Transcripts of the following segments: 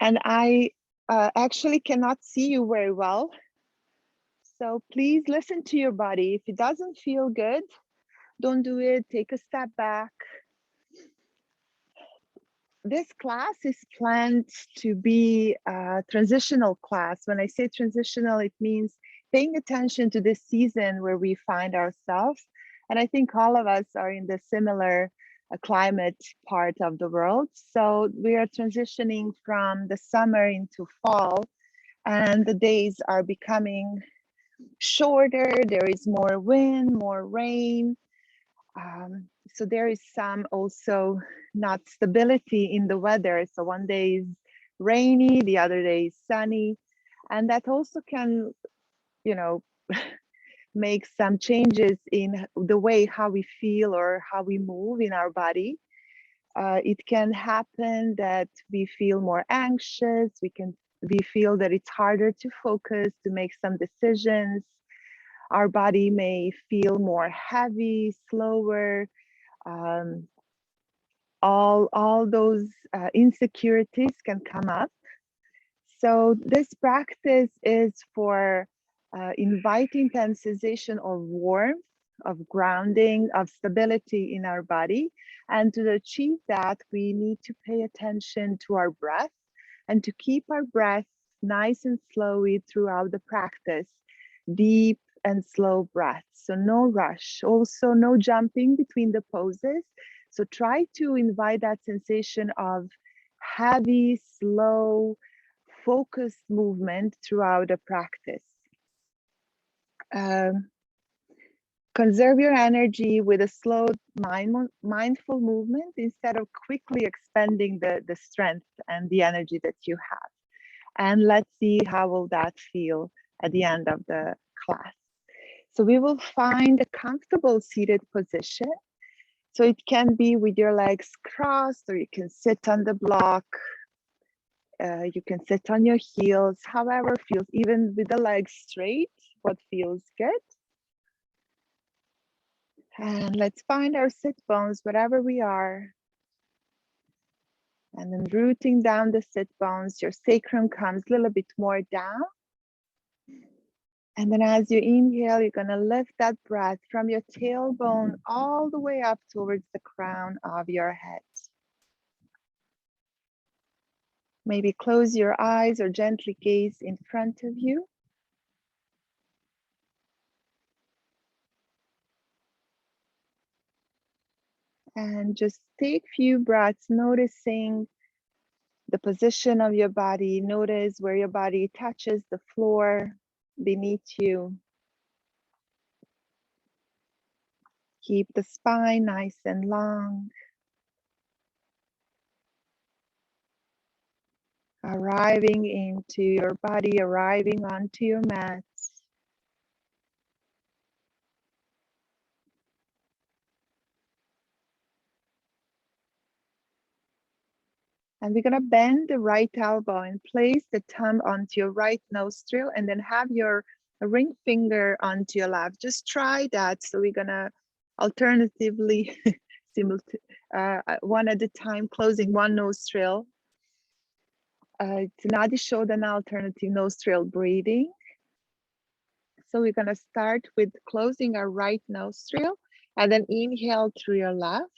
And I actually cannot see you very well. So please listen to your body. If it doesn't feel good, don't do it. Take a step back. This class is planned to be a transitional class. When I say transitional, it means paying attention to this season where we find ourselves. And I think all of us are in the similar climate part of the world. So we are transitioning from the summer into fall, and the days are becoming shorter. There is more wind, more rain. So there is some also not stability in the weather. So one day is rainy, the other day is sunny. And that also can, you know, make some changes in the way how we feel or how we move in our body. It can happen that we feel more anxious. We feel that it's harder to focus, to make some decisions. Our body may feel more heavy, slower. Um, all those insecurities can come up. So this practice is for inviting the sensation of warmth, of grounding, of stability in our body. And to achieve that, we need to pay attention to our breath and to keep our breath nice and slowy throughout the practice. Deep and slow breaths. So no rush, also no jumping between the poses. So try to invite that sensation of heavy, slow, focused movement throughout the practice. Conserve your energy with a slow, mindful movement instead of quickly expending the strength and the energy that you have. And let's see how will that feel at the end of the class. So we will find a comfortable seated position. So it can be with your legs crossed, or you can sit on the block. You can sit on your heels, however feels, even with the legs straight, what feels good. And let's find our sit bones wherever we are. And then rooting down the sit bones, your sacrum comes a little bit more down. And then as you inhale, you're going to lift that breath from your tailbone all the way up towards the crown of your head. Maybe close your eyes or gently gaze in front of you. And just take a few breaths, noticing the position of your body. Notice where your body touches the floor beneath you. Keep the spine nice and long. Arriving into your body, arriving onto your mat. And we're gonna bend the right elbow and place the thumb onto your right nostril, and then have your ring finger onto your left. Just try that. So we're gonna alternatively, one at a time, closing one nostril. It's an Adishodhana alternative nostril breathing. So we're gonna start with closing our right nostril, and then inhale through your left.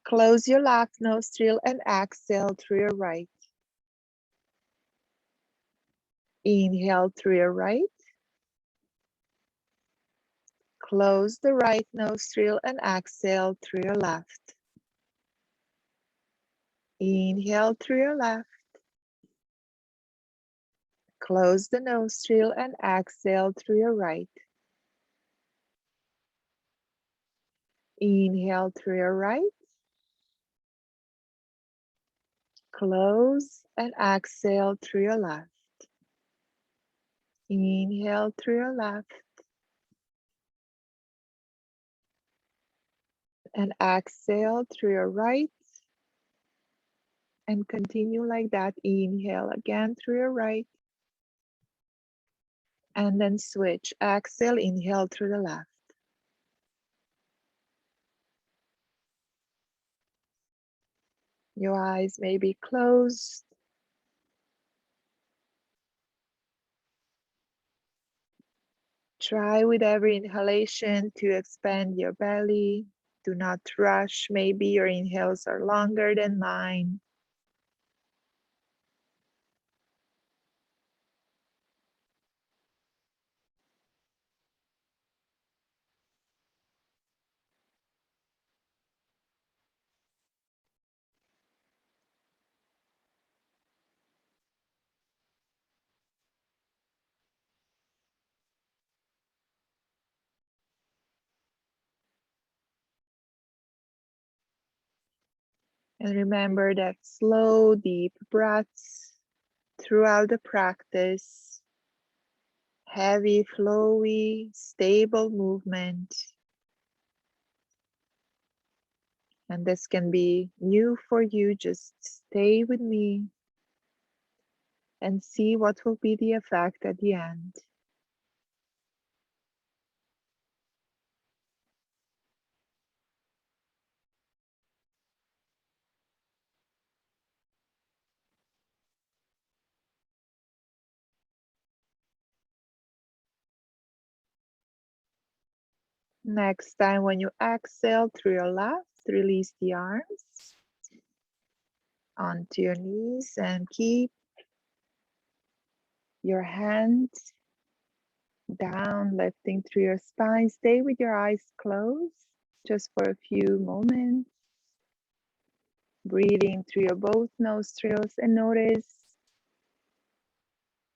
Close your left nostril and exhale through your right. Inhale through your right. Close the right nostril and exhale through your left. Inhale through your left. Close the nostril and exhale through your right. Inhale through your right. Close and exhale through your left. Inhale through your left. And exhale through your right. And continue like that. Inhale again through your right. And then switch. Exhale, inhale through the left. Your eyes may be closed. Try with every inhalation to expand your belly. Do not rush. Maybe your inhales are longer than mine. And remember that slow, deep breaths throughout the practice. Heavy, flowy, stable movement. And this can be new for you. Just stay with me and see what will be the effect at the end. Next time when you exhale through your left, release the arms onto your knees and keep your hands down, lifting through your spine. Stay with your eyes closed just for a few moments. Breathing through your both nostrils, and notice,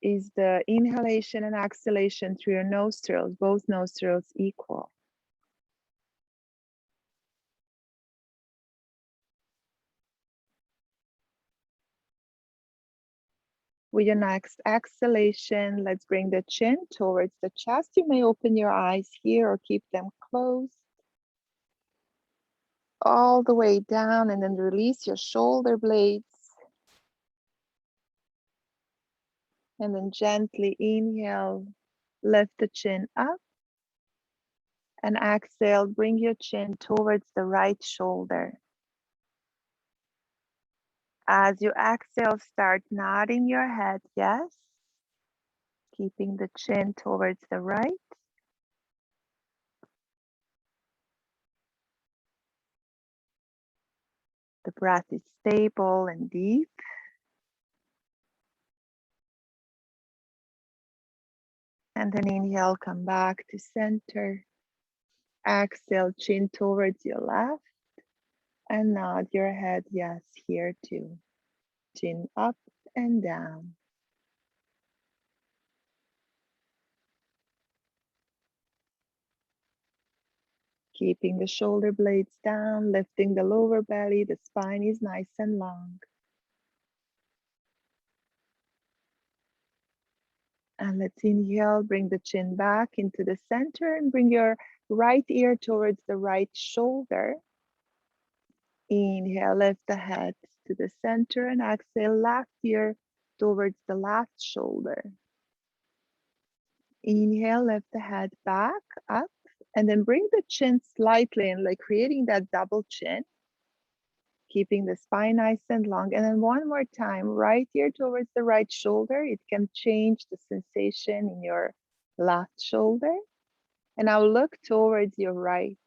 is the inhalation and exhalation through your nostrils, both nostrils, equal? With your next exhalation, let's bring the chin towards the chest. You may open your eyes here or keep them closed. All the way down, and then release your shoulder blades. And then gently inhale, lift the chin up. And exhale, bring your chin towards the right shoulder. As you exhale, start nodding your head, yes. Keeping the chin towards the right. The breath is stable and deep. And then inhale, come back to center. Exhale, chin towards your left. And nod your head, yes, here too. Chin up and down. Keeping the shoulder blades down, lifting the lower belly. The spine is nice and long. And let's inhale, bring the chin back into the center and bring your right ear towards the right shoulder. Inhale, lift the head to the center, and exhale, left ear towards the left shoulder. Inhale, lift the head back up, and then bring the chin slightly in, like creating that double chin, keeping the spine nice and long. And then one more time, right ear towards the right shoulder. It can change the sensation in your left shoulder. And now look towards your right.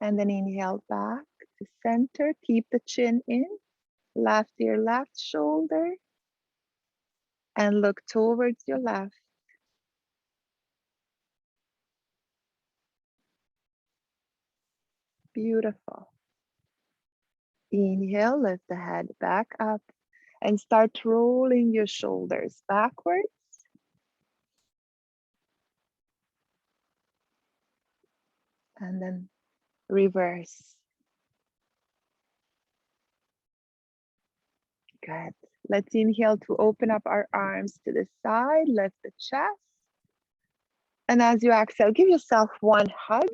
And then inhale back to center. Keep the chin in. Left ear, left shoulder. And look towards your left. Beautiful. Inhale, lift the head back up and start rolling your shoulders backwards. And then reverse. Good. Let's inhale to open up our arms to the side, lift the chest. And as you exhale, give yourself one hug,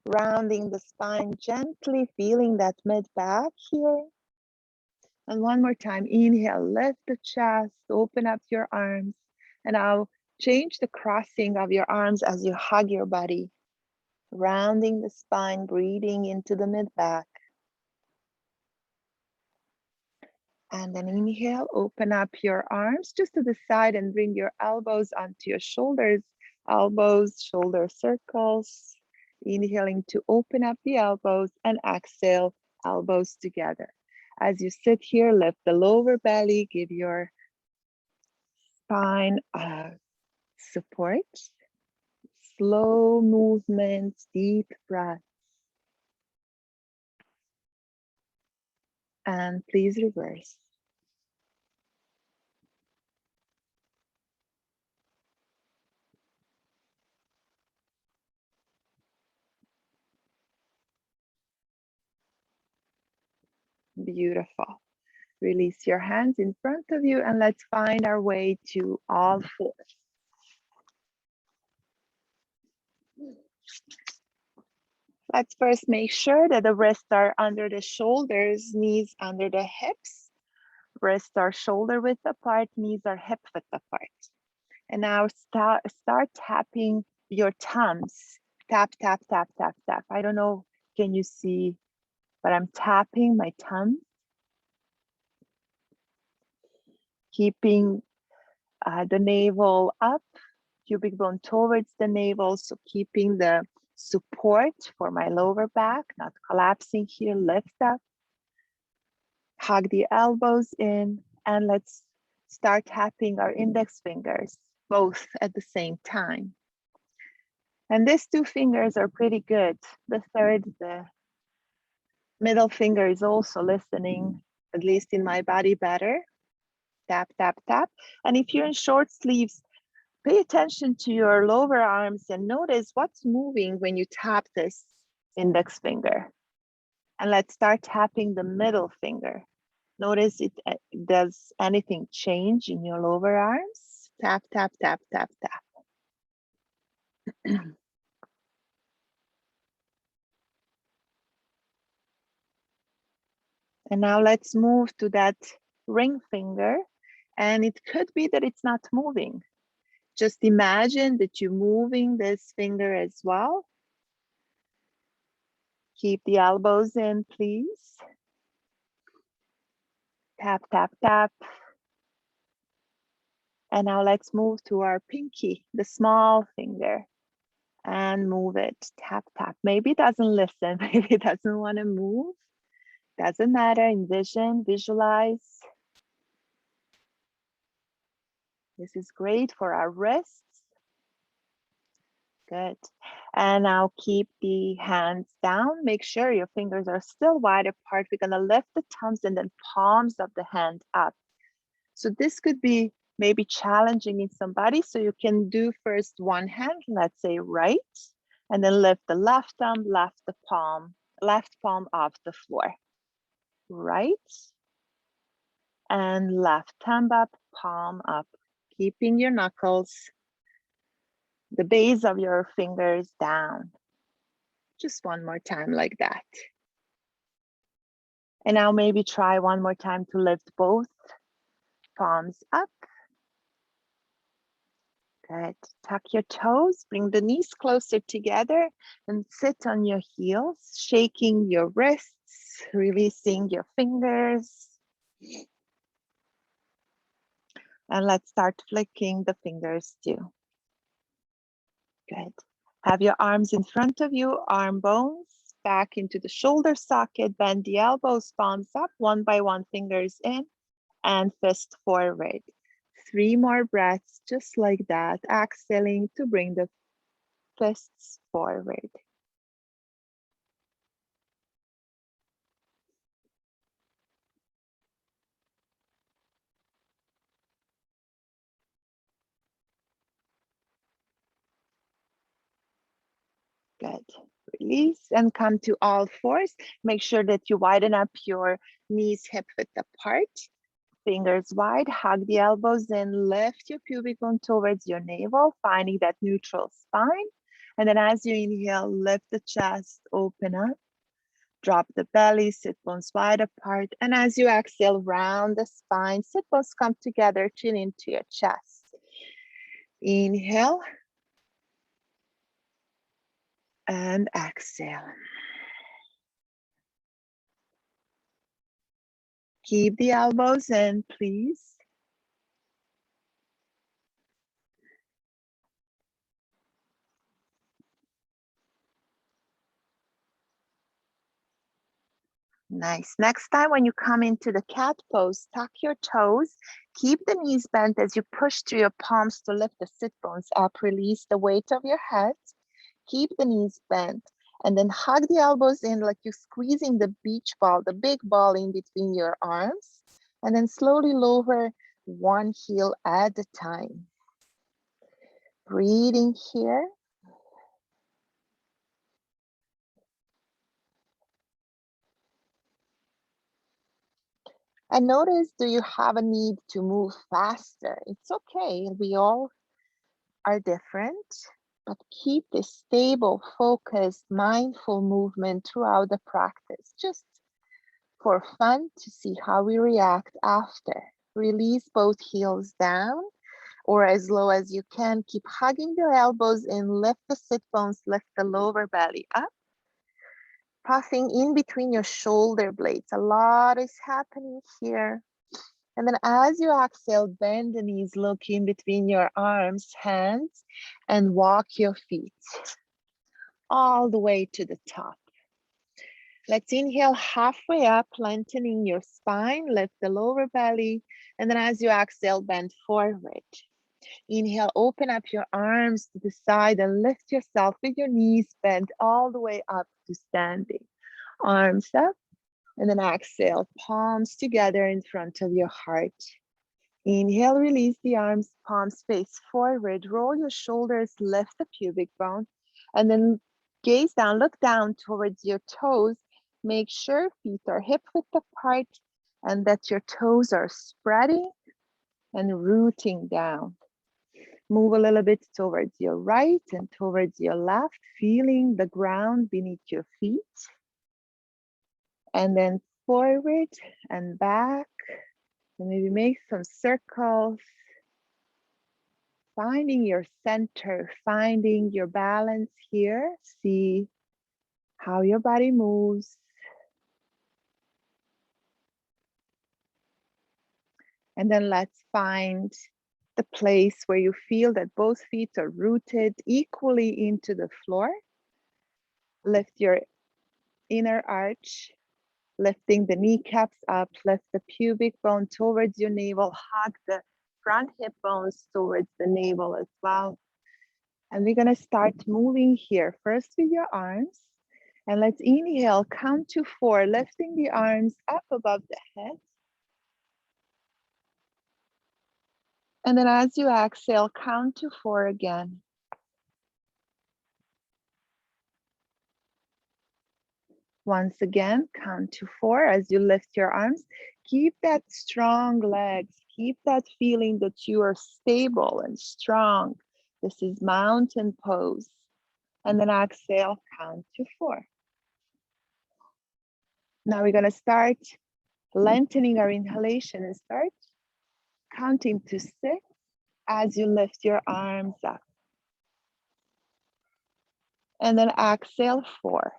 rounding the spine gently, feeling that mid back here. And one more time, inhale, lift the chest, open up your arms. And now change the crossing of your arms as you hug your body. Rounding the spine, breathing into the mid-back. And then inhale, open up your arms just to the side and bring your elbows onto your shoulders. Elbows, shoulder circles. Inhaling to open up the elbows and exhale, elbows together. As you sit here, lift the lower belly, give your spine support. Slow movements, deep breath. And please reverse. Beautiful. Release your hands in front of you and let's find our way to all fours. Let's first make sure that the wrists are under the shoulders, knees under the hips. Wrists are shoulder width apart, knees are hip width apart. And now start tapping your thumbs. Tap, tap, tap, tap, tap. I don't know, can you see, but I'm tapping my thumb. Keeping the navel up, pubic bone towards the navel. So keeping the support for my lower back, not collapsing here, lift up. Hug the elbows in and let's start tapping our index fingers, both at the same time. And these two fingers are pretty good. The third, the middle finger is also listening, at least in my body better. Tap, tap, tap. And if you're in short sleeves, pay attention to your lower arms and notice what's moving when you tap this index finger. And let's start tapping the middle finger. Notice it, does anything change in your lower arms? Tap, tap, tap, tap, tap. And now let's move to that ring finger. And it could be that it's not moving. Just imagine that you're moving this finger as well. Keep the elbows in, please. Tap, tap, tap. And now let's move to our pinky, the small finger, and move it. Tap, tap. Maybe it doesn't listen. Maybe it doesn't want to move. Doesn't matter. Envision, visualize. This is great for our wrists. Good. And now keep the hands down. Make sure your fingers are still wide apart. We're going to lift the thumbs and then palms of the hand up. So this could be maybe challenging in somebody. So you can do first one hand, let's say right, and then lift the left thumb, left palm off the floor. Right and left thumb up, palm up, keeping your knuckles, the base of your fingers down. Just one more time like that. And now maybe try one more time to lift both palms up. Good. Tuck your toes, bring the knees closer together and sit on your heels, shaking your wrists, releasing your fingers. And let's start flicking the fingers too. Good. Have your arms in front of you, arm bones back into the shoulder socket, bend the elbows, palms up, one by one, fingers in, and fist forward. 3 more breaths, just like that, exhaling to bring the fists forward. Good. Release and come to all fours. Make sure that you widen up your knees hip width apart. Fingers wide, hug the elbows in, lift your pubic bone towards your navel, finding that neutral spine. And then as you inhale, lift the chest, open up, drop the belly, sit bones wide apart. And as you exhale, round the spine, sit bones come together, chin into your chest. Inhale. And exhale. Keep the elbows in, please. Nice. Next time when you come into the cat pose, tuck your toes, keep the knees bent as you push through your palms to lift the sit bones up. Release the weight of your head. Keep the knees bent and then hug the elbows in like you're squeezing the beach ball, the big ball in between your arms, and then slowly lower one heel at a time. Breathing here. And notice, do you have a need to move faster? It's okay, we all are different, but keep this stable, focused, mindful movement throughout the practice, just for fun to see how we react after. Release both heels down or as low as you can. Keep hugging the elbows in, lift the sit bones, lift the lower belly up. Puffing in between your shoulder blades. A lot is happening here. And then as you exhale, bend the knees, look in between your arms, hands, and walk your feet all the way to the top. Let's inhale halfway up, lengthening your spine, lift the lower belly. And then as you exhale, bend forward. Inhale, open up your arms to the side and lift yourself with your knees bent all the way up to standing. Arms up, and then exhale, palms together in front of your heart. Inhale, release the arms, palms face forward, roll your shoulders, lift the pubic bone, and then gaze down, look down towards your toes. Make sure feet are hip width apart and that your toes are spreading and rooting down. Move a little bit towards your right and towards your left, feeling the ground beneath your feet. And then forward and back. And maybe make some circles. Finding your center, finding your balance here. See how your body moves. And then let's find the place where you feel that both feet are rooted equally into the floor. Lift your inner arch, lifting the kneecaps up, lift the pubic bone towards your navel, hug the front hip bones towards the navel as well. And we're gonna start moving here, first with your arms. And let's inhale, count to 4, lifting the arms up above the head. And then as you exhale, count to 4 again. Once again, count to 4 as you lift your arms. Keep that strong legs. Keep that feeling that you are stable and strong. This is mountain pose. And then exhale, count to 4. Now we're gonna start lengthening our inhalation and start counting to 6 as you lift your arms up. And then exhale, 4.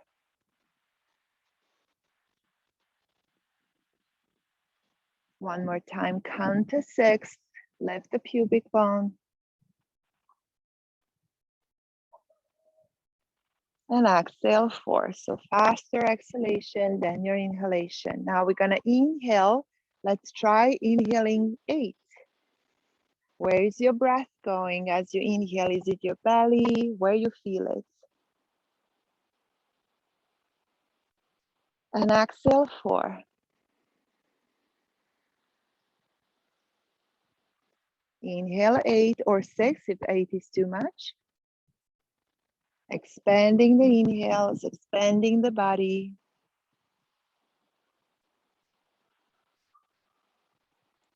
One more time, count to 6, lift the pubic bone. And exhale, 4. So faster exhalation than your inhalation. Now we're gonna inhale. Let's try inhaling 8. Where is your breath going as you inhale? Is it your belly? Where you feel it? And exhale, 4. Inhale 8 or 6 if 8 is too much. Expanding the inhales, expanding the body.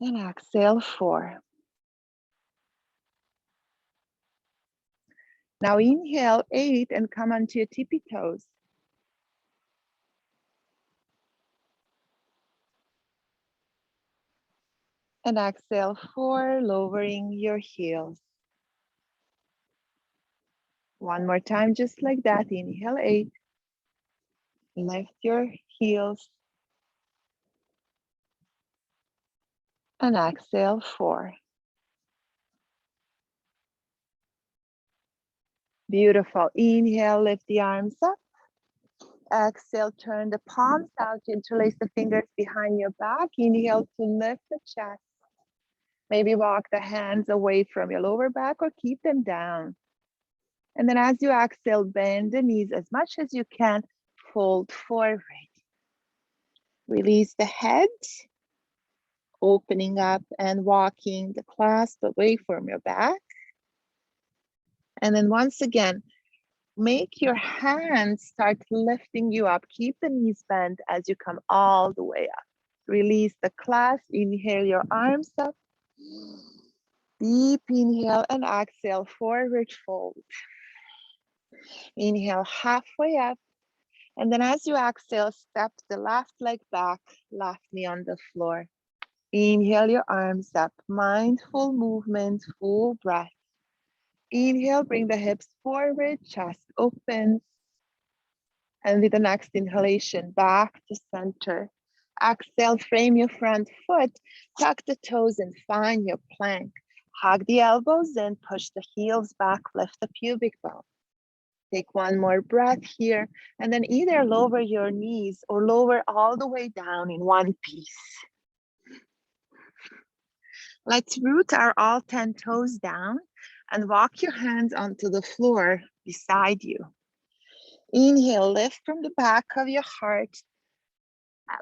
And exhale, 4. Now inhale 8 and come onto your tippy toes. And exhale, 4, lowering your heels. One more time, just like that. Inhale, 8. Lift your heels. And exhale, 4. Beautiful. Inhale, lift the arms up. Exhale, turn the palms out, interlace the fingers behind your back. Inhale to lift the chest. Maybe walk the hands away from your lower back or keep them down. And then as you exhale, bend the knees as much as you can, fold forward. Release the head, opening up and walking the clasp away from your back. And then once again, make your hands start lifting you up. Keep the knees bent as you come all the way up. Release the clasp, inhale your arms up. Deep inhale and exhale, forward fold. Inhale halfway up. And then as you exhale, step the left leg back, left knee on the floor. Inhale your arms up, mindful movement, full breath. Inhale, bring the hips forward, chest opens. And with the next inhalation, back to center. Exhale, frame your front foot, tuck the toes and find your plank. Hug the elbows in, push the heels back, lift the pubic bone. Take one more breath here, and then either lower your knees or lower all the way down in one piece. Let's root our all 10 toes down and walk your hands onto the floor beside you. Inhale, lift from the back of your heart,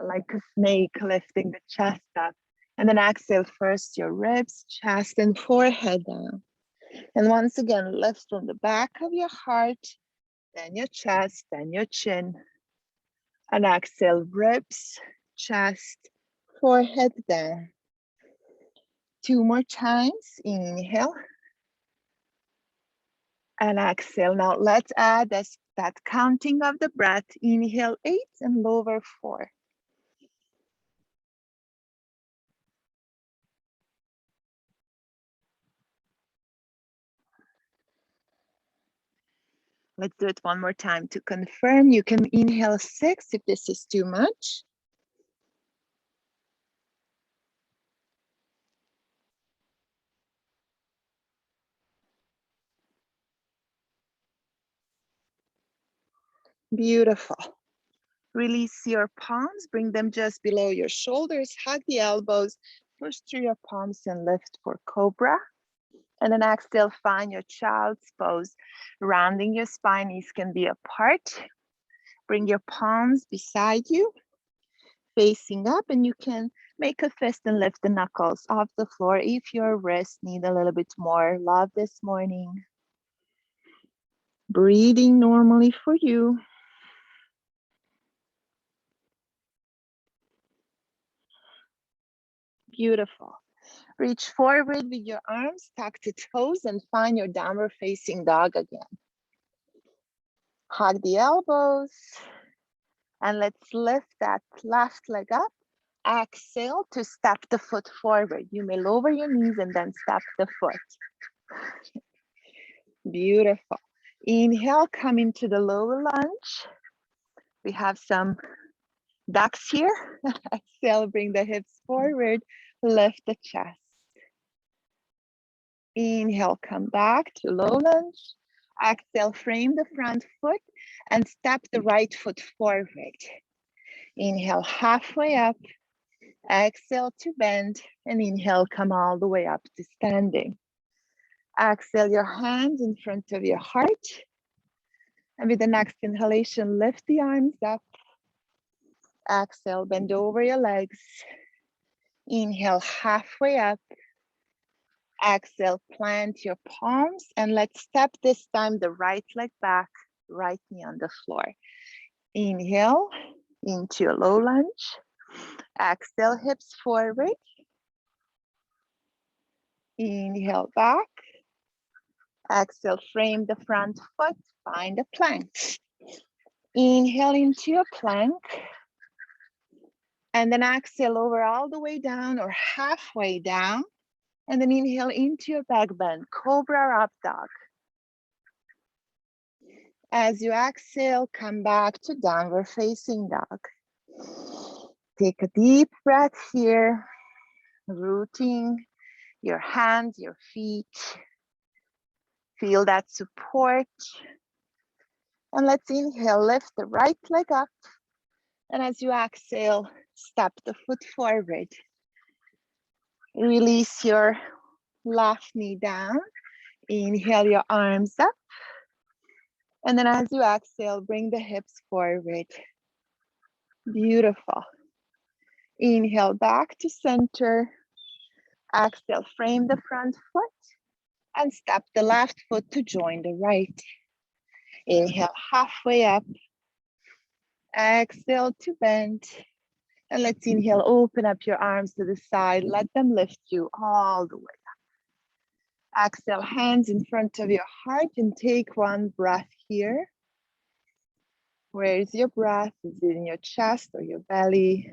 like a snake lifting the chest up. And then exhale first your ribs, chest, and forehead down. And once again, lift from the back of your heart, then your chest, then your chin. And exhale, ribs, chest, forehead down. 2 more times. Inhale. And exhale. Now let's add that counting of the breath. Inhale 8 and lower 4. Let's do it one more time to confirm. You can inhale 6 if this is too much. Beautiful. Release your palms, bring them just below your shoulders, hug the elbows, push through your palms and lift for cobra. And then exhale, find your child's pose. Rounding your spine, knees can be apart. Bring your palms beside you, facing up, and you can make a fist and lift the knuckles off the floor if your wrists need a little bit more love this morning. Breathing normally for you. Beautiful. Reach forward with your arms, tuck the toes, and find your downward facing dog again. Hug the elbows. And let's lift that left leg up. Exhale to step the foot forward. You may lower your knees and then step the foot. Beautiful. Inhale, come into the lower lunge. We have some ducks here. Exhale, bring the hips forward, lift the chest. Inhale, come back to low lunge. Exhale, frame the front foot and step the right foot forward. Inhale, halfway up. Exhale to bend and inhale, come all the way up to standing. Exhale your hands in front of your heart. And with the next inhalation, lift the arms up. Exhale, bend over your legs. Inhale, halfway up. Exhale, plant your palms and let's step this time the right leg back, right knee on the floor. Inhale into a low lunge. Exhale, hips forward. Inhale back. Exhale, frame the front foot, find a plank. Inhale into your plank. And then exhale over all the way down or halfway down. And then inhale into your back bend, cobra or up dog. As you exhale, come back to downward facing dog. Take a deep breath here, rooting your hands, your feet. Feel that support. And let's inhale, lift the right leg up. And as you exhale, step the foot forward. Release your left knee down. Inhale your arms up. And then as you exhale, bring the hips forward. Beautiful. Inhale back to center. Exhale, frame the front foot and step the left foot to join the right. Inhale halfway up. Exhale to bend. And let's inhale, open up your arms to the side. Let them lift you all the way up. Exhale, hands in front of your heart and take one breath here. Where is your breath? Is it in your chest or your belly?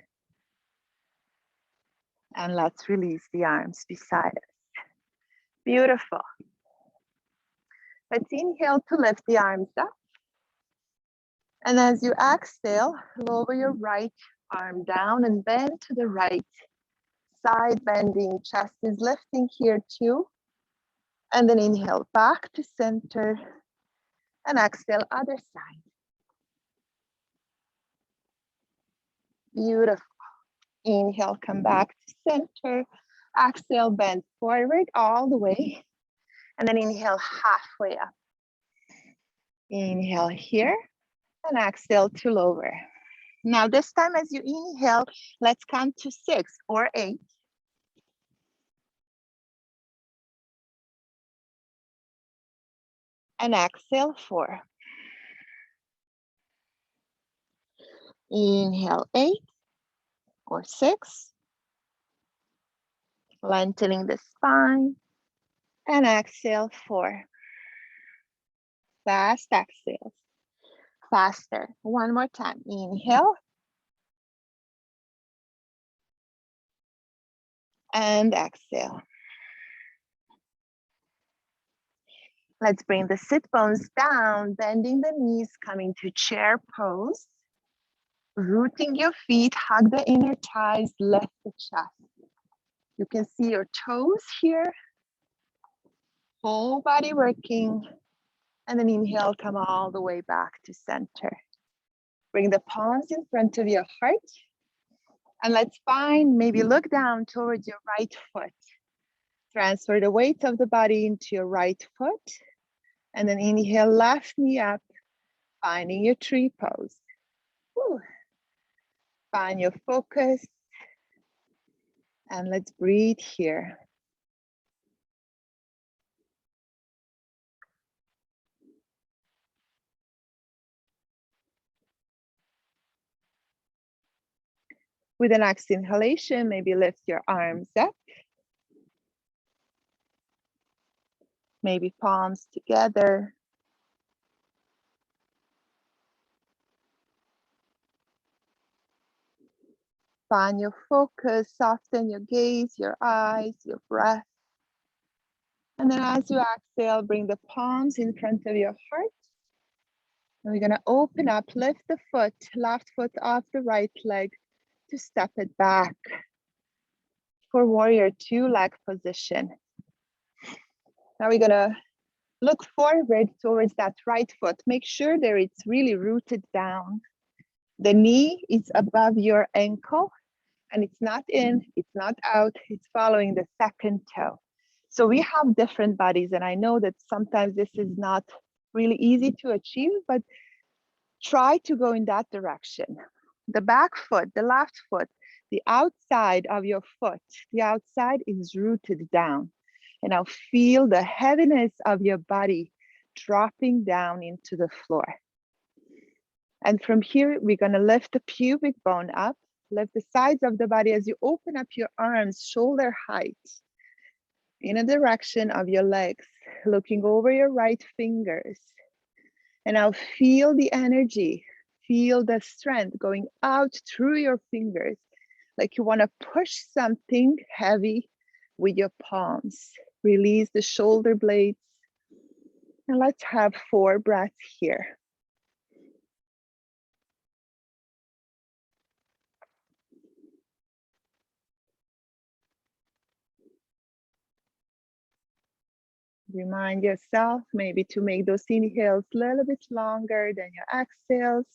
And let's release the arms beside us. Beautiful. Let's inhale to lift the arms up. And as you exhale, lower your right arm down and bend to the right. Side bending, chest is lifting here too. And then inhale back to center and exhale other side. Beautiful. Inhale, come back to center. Exhale, bend forward all the way. And then inhale halfway up. Inhale here and exhale to lower. Now this time as you inhale, let's count to 6 or 8. And exhale 4. Inhale 8 or 6. Lengthening the spine. And exhale 4. Fast exhales. Faster. One more time. Inhale. And exhale. Let's bring the sit bones down, bending the knees, coming to chair pose. Rooting your feet, hug the inner thighs, lift the chest. You can see your toes here. Whole body working. And then inhale, come all the way back to center. Bring the palms in front of your heart. And let's find, maybe look down towards your right foot. Transfer the weight of the body into your right foot. And then inhale, left knee up, finding your tree pose. Woo. Find your focus. And let's breathe here. With the next inhalation, maybe lift your arms up. Maybe palms together. Find your focus, soften your gaze, your eyes, your breath. And then as you exhale, bring the palms in front of your heart. And we're gonna open up, lift the foot, left foot off the right leg to step it back for warrior 2 leg position. Now we're gonna look forward towards that right foot. Make sure that it's really rooted down. The knee is above your ankle and it's not in, it's not out, it's following the second toe. So we have different bodies and I know that sometimes this is not really easy to achieve, but try to go in that direction. The back foot, the left foot, the outside of your foot, the outside is rooted down. And now feel the heaviness of your body dropping down into the floor. And from here, we're gonna lift the pubic bone up, lift the sides of the body as you open up your arms, shoulder height, in a direction of your legs, looking over your right fingers. And now feel the energy, feel the strength going out through your fingers, like you wanna push something heavy with your palms. Release the shoulder blades. And let's have 4 breaths here. Remind yourself maybe to make those inhales a little bit longer than your exhales.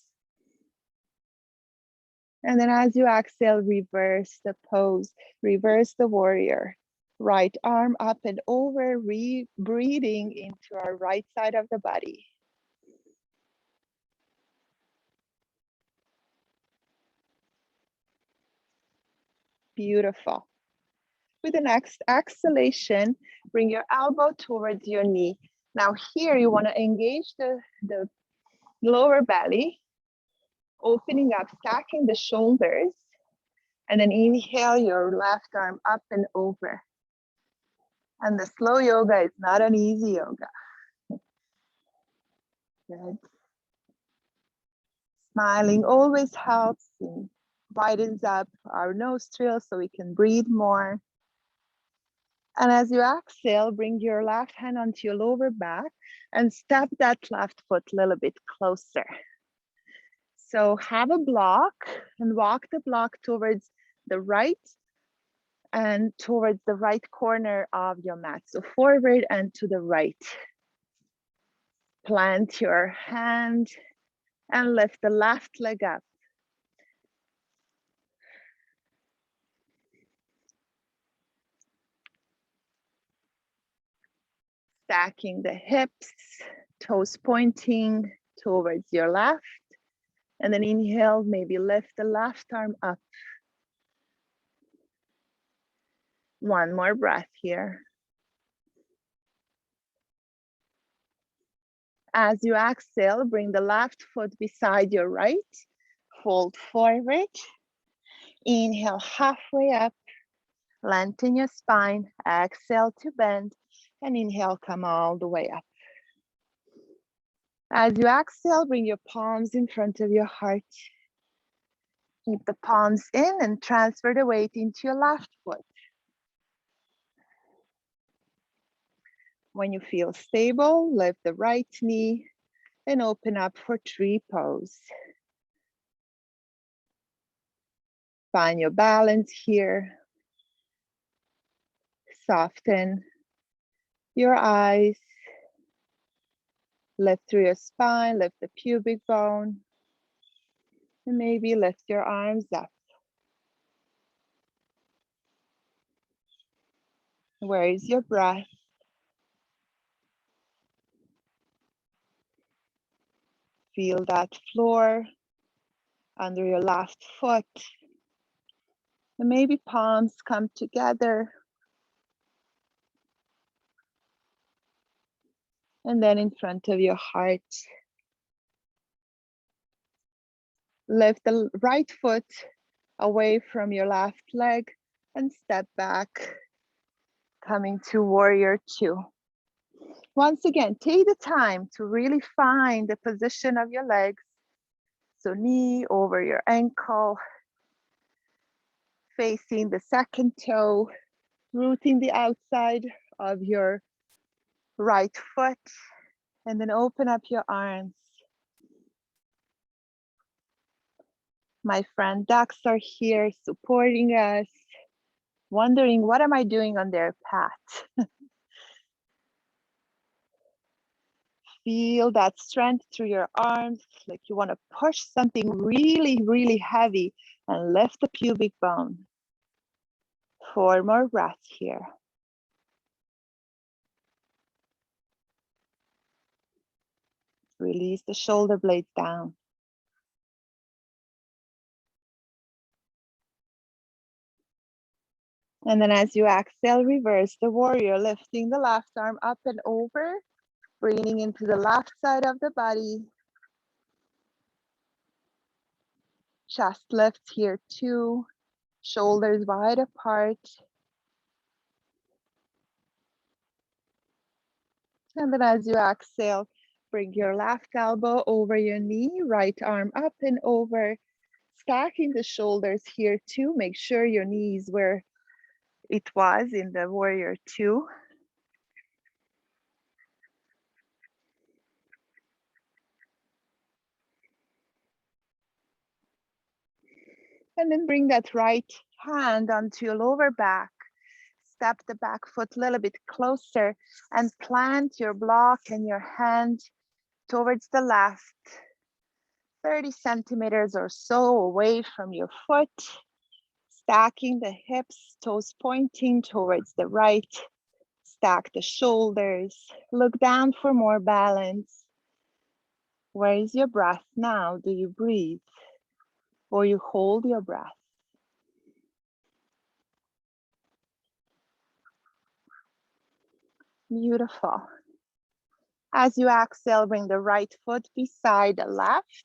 And then as you exhale, reverse the pose, reverse the warrior. Right arm up and over, breathing into our right side of the body. Beautiful. With the next exhalation, bring your elbow towards your knee. Now here you want to engage the lower belly, opening up, stacking the shoulders, and then inhale your left arm up and over. And the slow yoga is not an easy yoga. Good. Smiling always helps and widens up our nostrils so we can breathe more. And as you exhale, bring your left hand onto your lower back and step that left foot a little bit closer. So have a block and walk the block towards the right and towards the right corner of your mat. So forward and to the right. Plant your hand and lift the left leg up. Stacking the hips, toes pointing towards your left. And then inhale, maybe lift the left arm up. One more breath here. As you exhale, bring the left foot beside your right. Fold forward. Inhale halfway up. Lengthen your spine. Exhale to bend. And inhale, come all the way up. As you exhale, bring your palms in front of your heart. Keep the palms in and transfer the weight into your left foot. When you feel stable, lift the right knee and open up for tree pose. Find your balance here. Soften your eyes. Lift through your spine, lift the pubic bone. And maybe lift your arms up. Where is your breath? Feel that floor under your left foot. And maybe palms come together. And then in front of your heart. Lift the right foot away from your left leg and step back, coming to warrior two. Once again, take the time to really find the position of your legs. So knee over your ankle, facing the second toe, rooting the outside of your right foot, and then open up your arms. My friend ducks are here supporting us, wondering what am I doing on their path? Feel that strength through your arms, like you want to push something really, really heavy and lift the pubic bone. 4 more breaths here. Release the shoulder blades down. And then as you exhale, reverse the warrior, lifting the left arm up and over, breathing into the left side of the body. Chest lifts here too, shoulders wide apart. And then as you exhale, bring your left elbow over your knee, right arm up and over, stacking the shoulders here too. Make sure your knees where it was in the warrior two. And then bring that right hand onto your lower back. step the back foot a little bit closer and plant your block and your hand towards the left, 30 centimeters or so away from your foot, stacking the hips, toes pointing towards the right, stack the shoulders, look down for more balance. Where is your breath now? Do you breathe or you hold your breath? Beautiful. As you exhale, bring the right foot beside the left,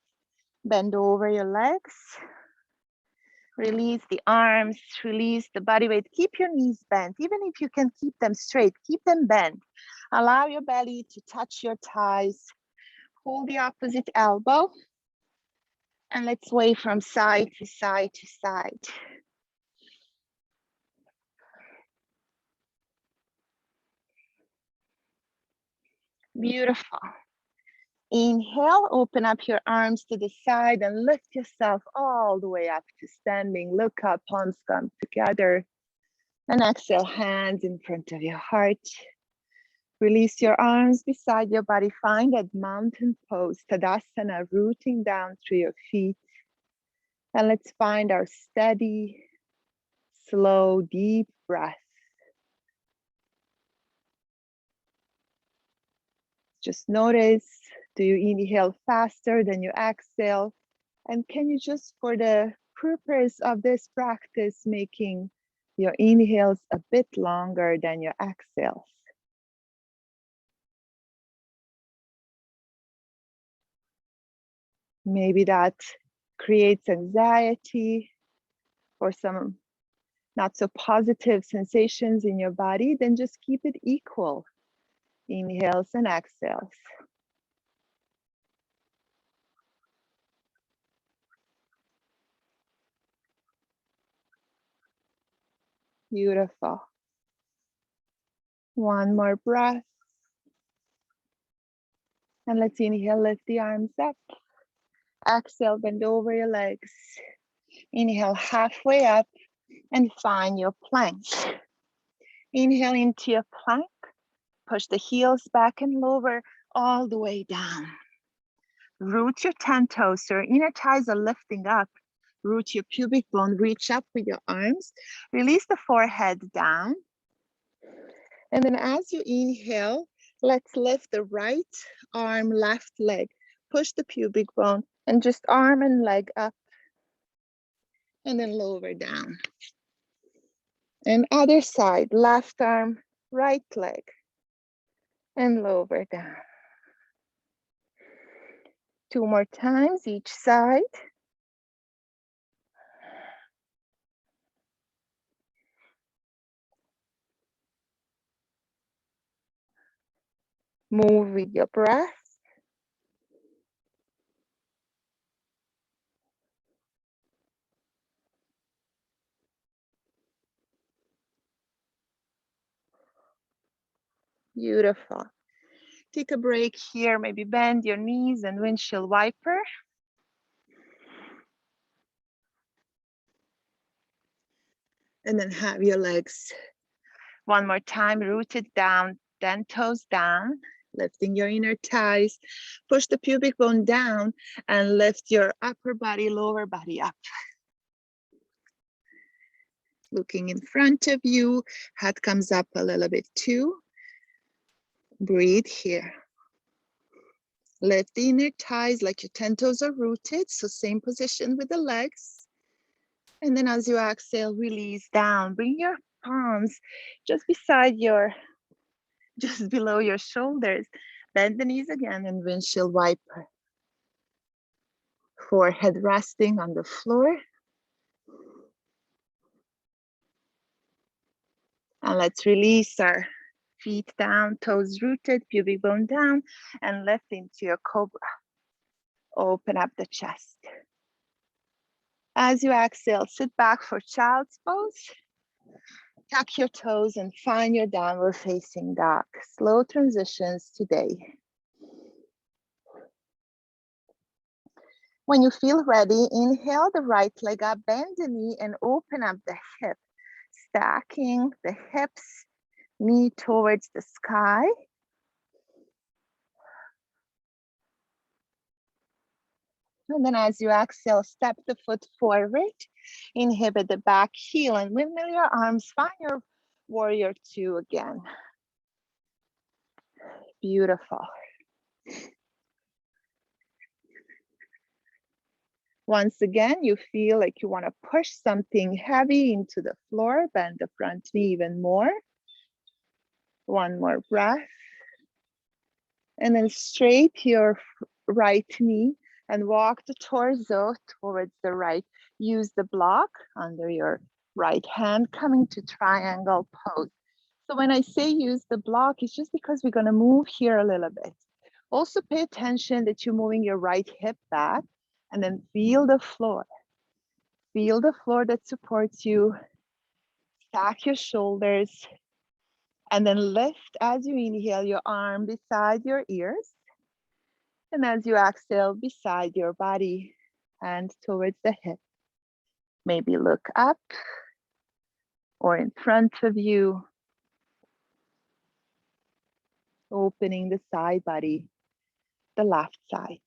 bend over your legs, release the arms, release the body weight. Keep your knees bent, even if you can keep them straight, keep them bent. Allow your belly to touch your thighs. Hold the opposite elbow, and let's sway from side to side to side. Beautiful. Inhale, open up your arms to the side and lift yourself all the way up to standing. Look up, palms come together. And exhale, hands in front of your heart. Release your arms beside your body. Find that mountain pose, Tadasana, rooting down through your feet. And let's find our steady, slow, deep breath. Just notice, do you inhale faster than you exhale? And can you just, for the purpose of this practice, making your inhales a bit longer than your exhales? Maybe that creates anxiety or some not so positive sensations in your body, then just keep it equal. Inhales and exhales. Beautiful. One more breath. And let's inhale, lift the arms up. Exhale, bend over your legs. Inhale, halfway up and find your plank. Inhale into your plank. Push the heels back and lower all the way down. Root your 10 toes, so your inner thighs are lifting up. Root your pubic bone, reach up with your arms. Release the forehead down. And then as you inhale, let's lift the right arm, left leg. Push the pubic bone and just arm and leg up. And then lower down. And other side, left arm, right leg. And lower down. 2 more times each side. Move with your breath. Beautiful. Take a break here, maybe bend your knees and windshield wiper. And then have your legs one more time rooted down, 10 toes down, lifting your inner thighs. Push the pubic bone down and lift your upper body, lower body up. Looking in front of you, head comes up a little bit too. Breathe here. Lift the inner thighs like your 10 toes are rooted, so same position with the legs. And then as you exhale, release down. Bring your palms just beside your, just below your shoulders. Bend the knees again and windshield wiper. Forehead resting on the floor. And let's release our feet down, toes rooted, pubic bone down, and lift into your cobra. Open up the chest. As you exhale, sit back for child's pose. Tuck your toes and find your downward facing dog. Slow transitions today. When you feel ready, inhale the right leg up, bend the knee and open up the hip. stacking the hips, knee towards the sky. And then as you exhale, step the foot forward, inhibit the back heel, and windmill your arms, find your warrior two again. Beautiful. Once again, you feel like you want to push something heavy into the floor, bend the front knee even more. One more breath. And then straight your right knee and walk the torso towards the right. Use the block under your right hand, coming to triangle pose. So when I say use the block, it's just because we're going to move here a little bit. Also pay attention that you're moving your right hip back and then feel the floor. Feel the floor that supports you. Stack your shoulders and then lift as you inhale your arm beside your ears. And as you exhale, beside your body, hand towards the hip. Maybe look up or in front of you. Opening the side body, the left side.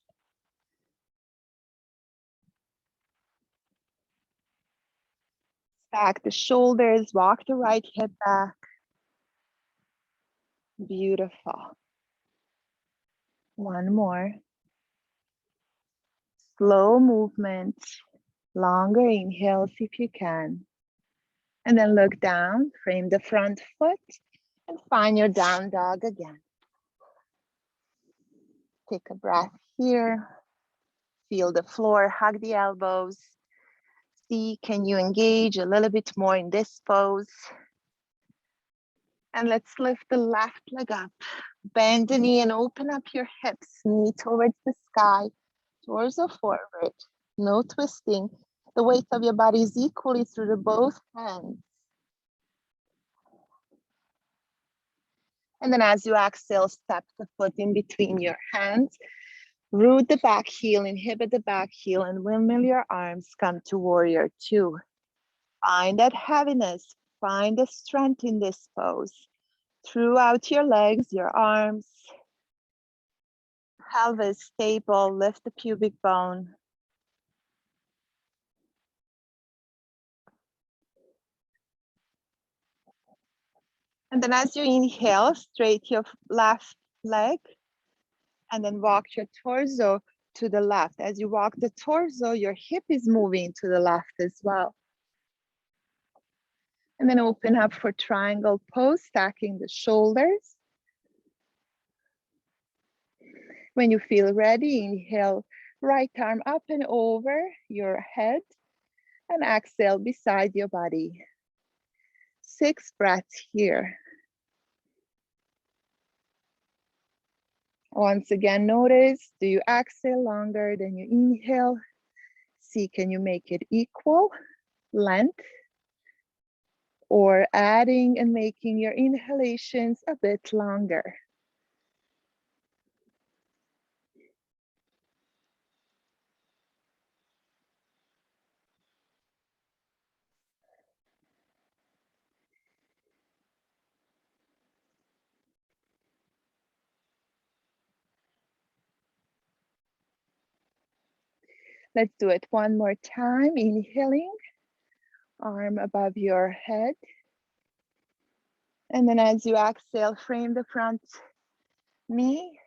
Stack the shoulders, walk the right hip back. Beautiful. One more. Slow movement, longer inhales if you can. And then look down, frame the front foot, and find your down dog again. Take a breath here. Feel the floor, hug the elbows. See, can you engage a little bit more in this pose? And let's lift the left leg up. Bend the knee and open up your hips, knee towards the sky, torso forward, no twisting. The weight of your body is equally through the both hands. And then as you exhale, step the foot in between your hands. Root the back heel, inhibit the back heel, and windmill your arms. Come to warrior two. Find that heaviness. Find the strength in this pose. Throughout your legs, your arms. Pelvis stable, lift the pubic bone. And then as you inhale, straight your left leg and then walk your torso to the left. As you walk the torso, your hip is moving to the left as well. And then open up for triangle pose, stacking the shoulders. When you feel ready, inhale, right arm up and over your head and exhale beside your body. 6 breaths here. Once again, notice, do you exhale longer than you inhale? See, can you make it equal length? Or adding and making your inhalations a bit longer. Let's do it one more time. Inhaling, arm above your head. And then as you exhale, frame the front knee,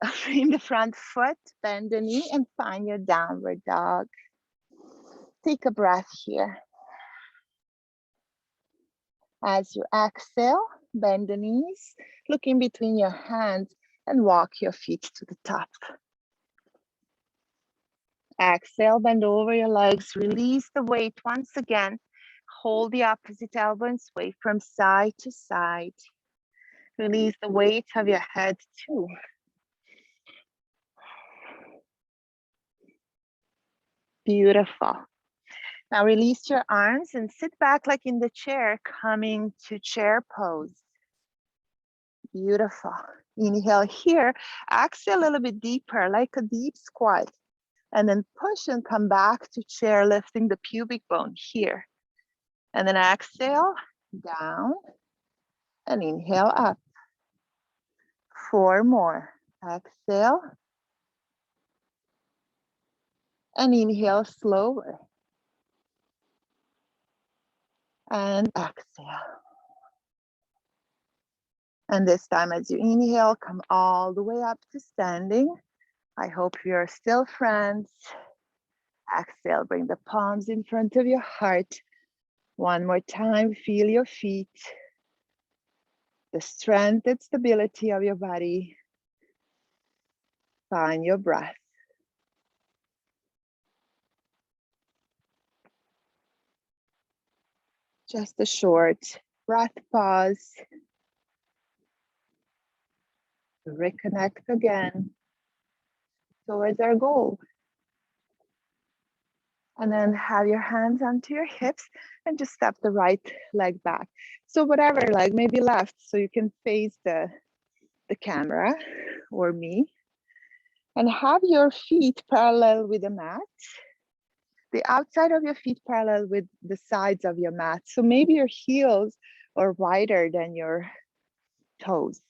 frame the front foot, bend the knee and find your downward dog. Take a breath here. As you exhale, bend the knees, look in between your hands and walk your feet to the top. Exhale, bend over your legs, release the weight once again. Hold the opposite elbow and sway from side to side. Release the weight of your head too. Beautiful. Now release your arms and sit back like in the chair, coming to chair pose. Beautiful. Inhale here, exhale a little bit deeper, like a deep squat. And then push and come back to chair, lifting the pubic bone here. And then exhale, down, and inhale up. 4 more. Exhale, and inhale slower. And exhale. And this time as you inhale, come all the way up to standing. I hope you're still friends. Exhale, bring the palms in front of your heart. One more time, feel your feet. The strength and stability of your body. Find your breath. Just a short breath pause. To reconnect again towards our goal. And then have your hands onto your hips and just step the right leg back. So whatever leg, maybe left, so you can face the camera or me. And have your feet parallel with the mat. The outside of your feet parallel with the sides of your mat. So maybe your heels are wider than your toes.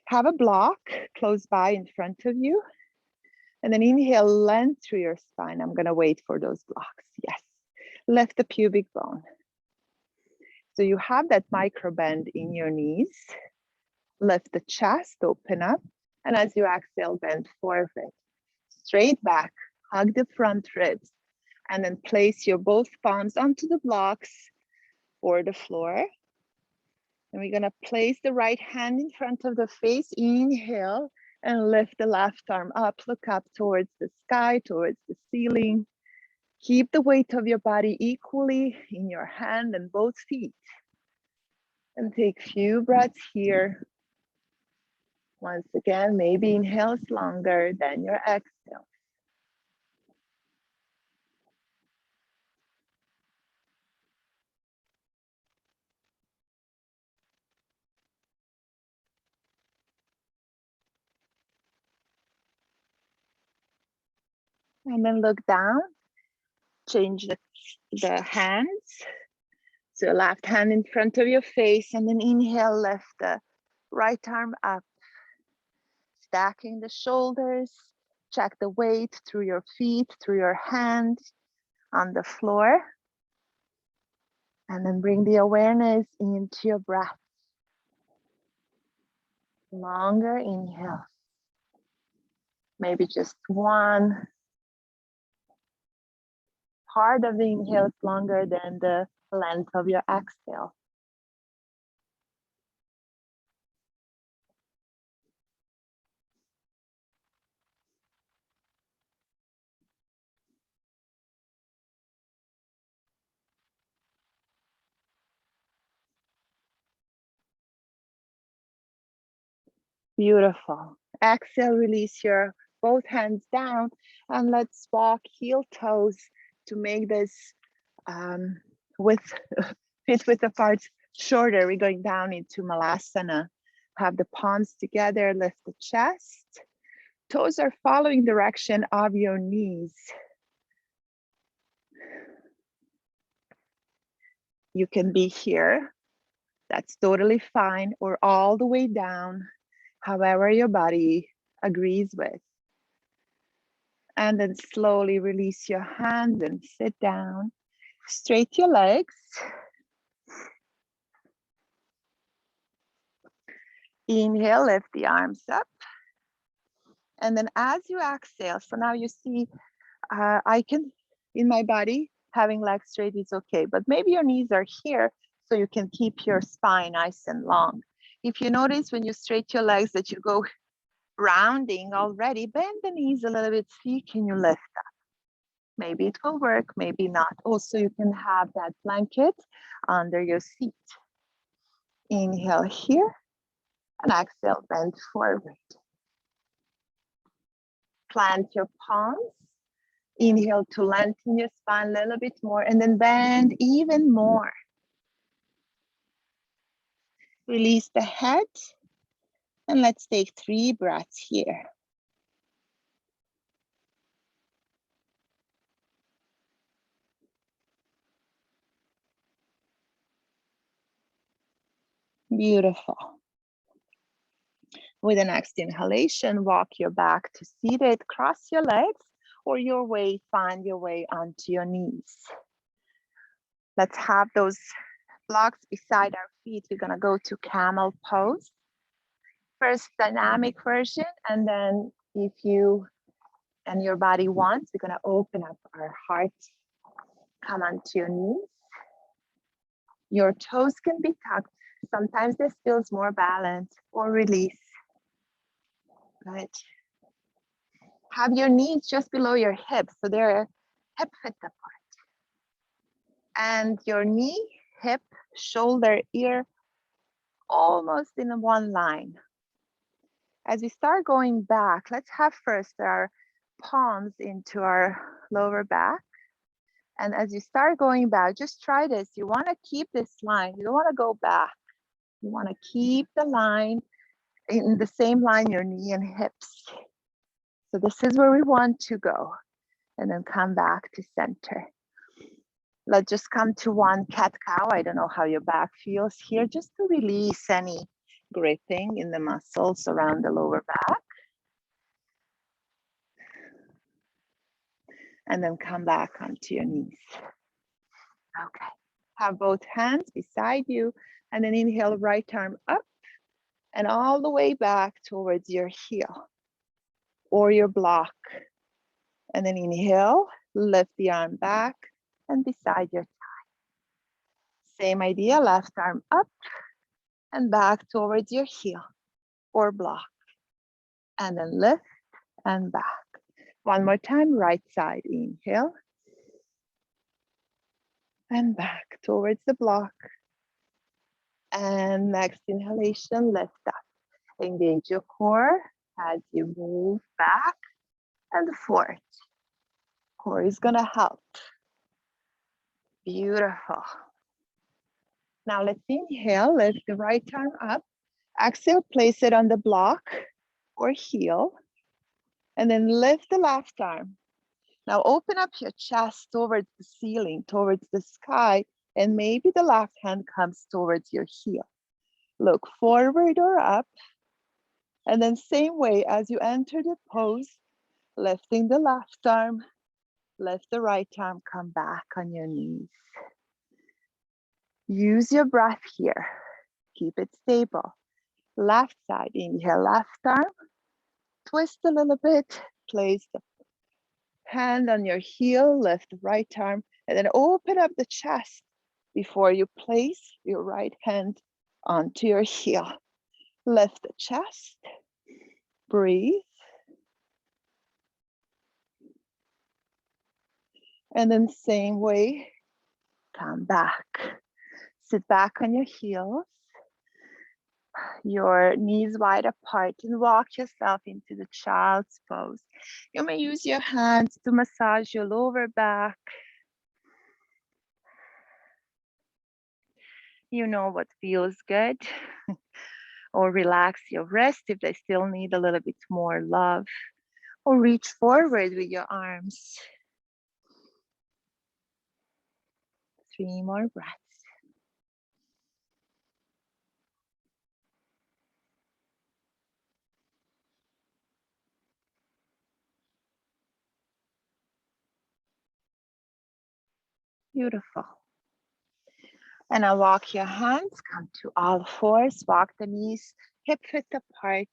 Have a block close by in front of you. And then inhale, length through your spine. I'm gonna wait for those blocks. Yes, lift the pubic bone. So you have that micro bend in your knees. Lift the chest, open up. And as you exhale, bend forward. Straight back, hug the front ribs. And then place your both palms onto the blocks or the floor. And we're gonna place the right hand in front of the face. Inhale. And lift the left arm up, look up towards the sky, towards the ceiling. Keep the weight of your body equally in your hand and both feet. And take a few breaths here. Once again, maybe inhales longer than your exhale. And then look down, change the hands. So left hand in front of your face, and then inhale, lift the right arm up. Stacking the shoulders, check the weight through your feet, through your hands on the floor. And then bring the awareness into your breath. Longer inhale. Maybe just one part of the inhale is longer than the length of your exhale. Beautiful. Exhale, release your both hands down, and let's walk heel toes to make this fit with the parts shorter. We're going down into Malasana. Have the palms together, lift the chest. Toes are following direction of your knees. You can be here, that's totally fine, or all the way down, however your body agrees with. And then slowly release your hands and sit down. Straight your legs. Inhale, lift the arms up. And then as you exhale, so now you see, I can, in my body, having legs straight is okay, but maybe your knees are here, so you can keep your spine nice and long. If you notice when you straighten your legs that you go rounding already, bend the knees a little bit, see, can you lift up? Maybe it will work, maybe not. Also, you can have that blanket under your seat. Inhale here, and exhale, bend forward. Plant your palms. Inhale to lengthen your spine a little bit more, and then bend even more. Release the head, and let's take 3 breaths here. Beautiful. With the next inhalation, walk your back to seated, cross your legs, or your way, find your way onto your knees. Let's have those blocks beside our feet. We're gonna go to camel pose. First dynamic version, and then if you and your body wants, we're gonna open up our heart, come onto your knees. Your toes can be tucked. Sometimes this feels more balanced, or release. Good. Have your knees just below your hips, so they're hip width apart. And your knee, hip, shoulder, ear, almost in one line. As we start going back, let's have first our palms into our lower back. And as you start going back, just try this. You want to keep this line. You don't want to go back. You want to keep the line in the same line, your knee and hips. So this is where we want to go. And then come back to center. Let's just come to one cat-cow. I don't know how your back feels here, just to release any gripping in the muscles around the lower back. And then come back onto your knees. Okay, have both hands beside you, and then inhale, right arm up and all the way back towards your heel or your block. And then inhale, lift the arm back and beside your thigh. Same idea, left arm up and back towards your heel or block. And then lift and back. One more time, right side, inhale. And back towards the block. And next inhalation, lift up. Engage your core as you move back and forth. Core is gonna help. Beautiful. Now let's inhale, lift the right arm up. Exhale, place it on the block or heel. And then lift the left arm. Now open up your chest towards the ceiling, towards the sky, and maybe the left hand comes towards your heel. Look forward or up. And then same way as you enter the pose, lifting the left arm, lift the right arm, come back on your knees. Use your breath here. Keep it stable. Left side, inhale, left arm. Twist a little bit, place the hand on your heel, lift the right arm, and then open up the chest before you place your right hand onto your heel. Lift the chest, breathe. And then same way, come back. Sit back on your heels, your knees wide apart, and walk yourself into the child's pose. You may use your hands to massage your lower back. You know what feels good. Or relax your wrist if they still need a little bit more love. Or reach forward with your arms. 3 more breaths. Beautiful. And now walk your hands, come to all fours, walk the knees, hip width apart,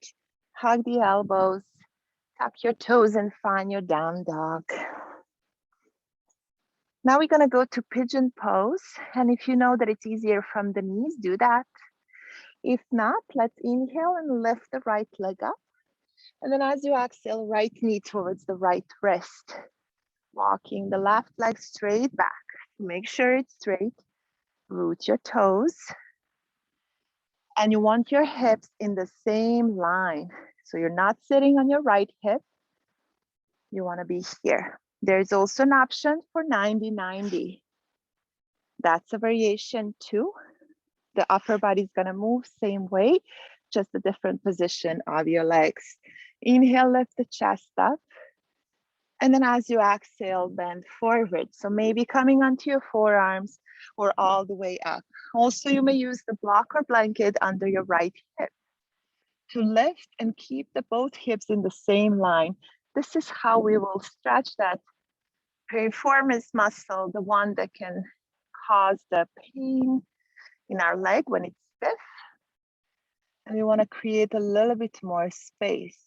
hug the elbows, tuck your toes and find your down dog. Now we're gonna go to pigeon pose. And if you know that it's easier from the knees, do that. If not, let's inhale and lift the right leg up. And then as you exhale, right knee towards the right wrist. Walking the left leg straight back. Make sure it's straight. Root your toes. And you want your hips in the same line. So you're not sitting on your right hip. You want to be here. There's also an option for 90-90. That's a variation too. The upper body is going to move same way, just a different position of your legs. Inhale, lift the chest up. And then as you exhale, bend forward. So maybe coming onto your forearms or all the way up Also, you may use the block or blanket under your right hip to lift and keep the both hips in the same line. This is how we will stretch that piriformis muscle, the one that can cause the pain in our leg when it's stiff. And we want to create a little bit more space.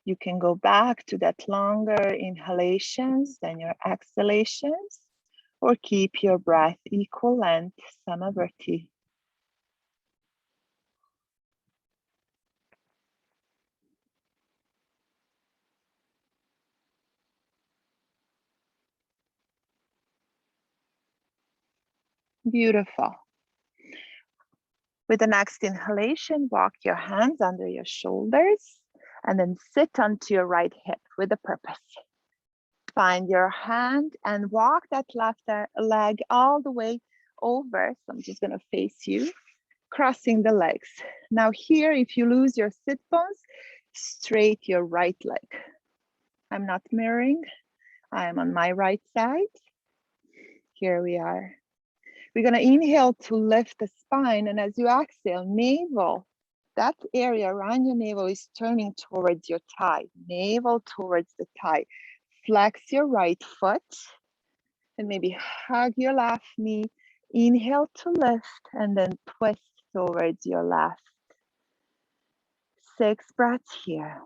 You can go back to that longer inhalations than your exhalations, or keep your breath equal length, Samavrti. Beautiful. With the next inhalation, walk your hands under your shoulders and then sit onto your right hip with a purpose. Find your hand and walk that left leg all the way over. So I'm just going to face you, crossing the legs. Now here, if you lose your sit bones, straight your right leg. I'm not mirroring. I am on my right side. Here we are. We're going to inhale to lift the spine. And as you exhale, navel, that area around your navel is turning towards your thigh. Navel towards the thigh. Flex your right foot and maybe hug your left knee. Inhale to lift and then twist towards your left. 6 breaths here.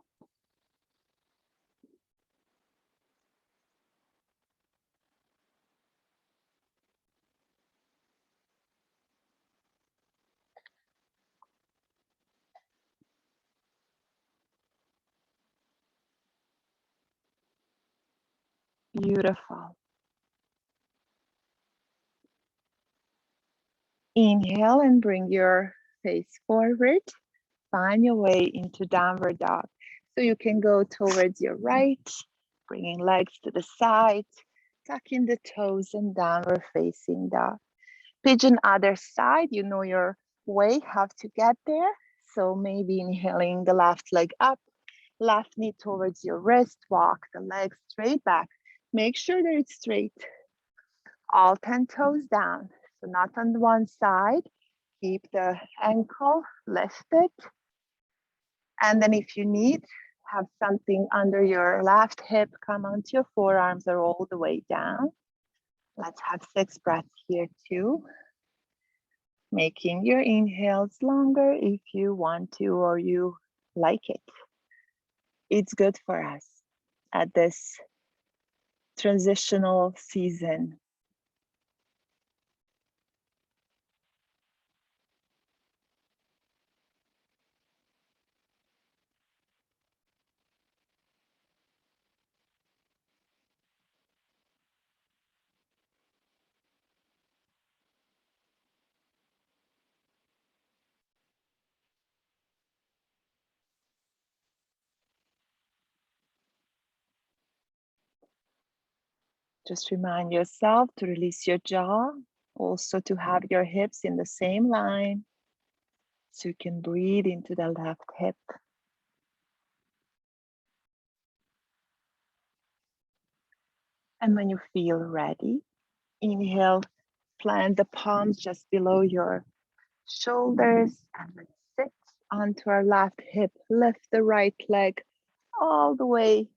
Beautiful. Inhale and bring your face forward. Find your way into downward dog. So you can go towards your right, bringing legs to the side, tucking the toes and downward facing dog. Pigeon other side, you know your way, how to get there. So maybe inhaling the left leg up, left knee towards your wrist, walk the leg straight back. Make sure that it's straight. All 10 toes down, so not on one side. Keep the ankle lifted. And then if you need, have something under your left hip, come onto your forearms or all the way down. Let's have 6 breaths here too. Making your inhales longer if you want to or you like it. It's good for us at this transitional season. Just remind yourself to release your jaw, also to have your hips in the same line, so you can breathe into the left hip. And when you feel ready, inhale, plant the palms just below your shoulders and let's sit onto our left hip. Lift the right leg all the way,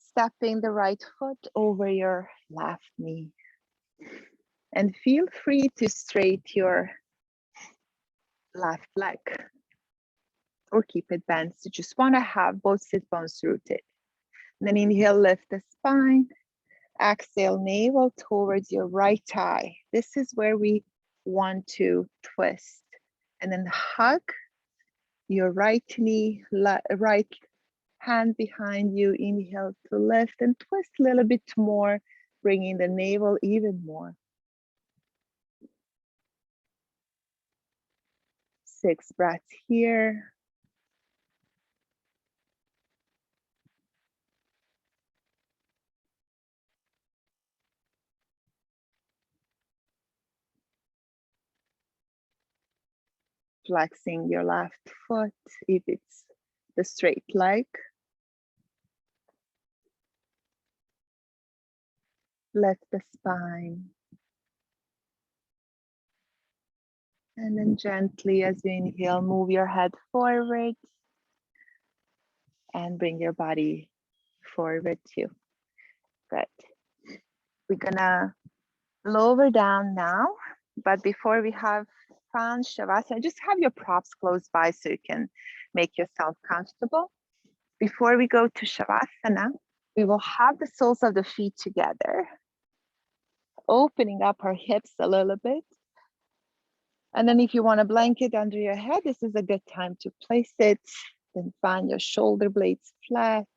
stepping the right foot over your left knee. And feel free to straight your left leg or keep it bent. So just want to have both sit bones rooted. And then inhale, lift the spine. Exhale, navel towards your right thigh. This is where we want to twist. And then hug your right knee, right hand behind you. Inhale to lift and twist a little bit more, bringing the navel even more. 6 breaths here. Flexing your left foot if it's the straight leg. Lift the spine. And then gently, as you inhale, move your head forward and bring your body forward too. Good. We're gonna lower down now, but before we have found Shavasana, just have your props close by so you can make yourself comfortable. Before we go to Shavasana, we will have the soles of the feet together, opening up our hips a little bit. And then if you want a blanket under your head, this is a good time to place it. Then find your shoulder blades flat,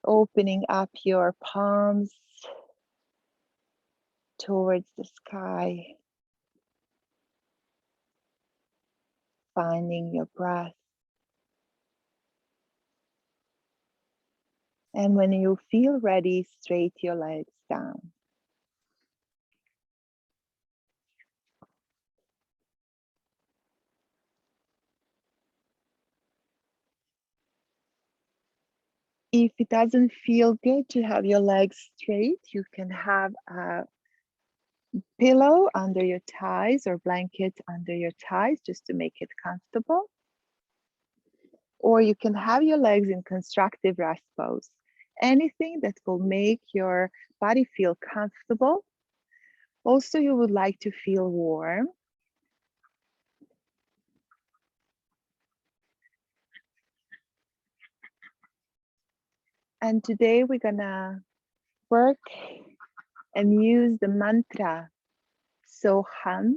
opening up your palms towards the sky, finding your breath. And when you feel ready, straight your legs down. If it doesn't feel good to have your legs straight, you can have a pillow under your thighs or blanket under your thighs just to make it comfortable. Or you can have your legs in constructive rest pose. Anything that will make your body feel comfortable. Also, you would like to feel warm. And today we're gonna work and use the mantra Soham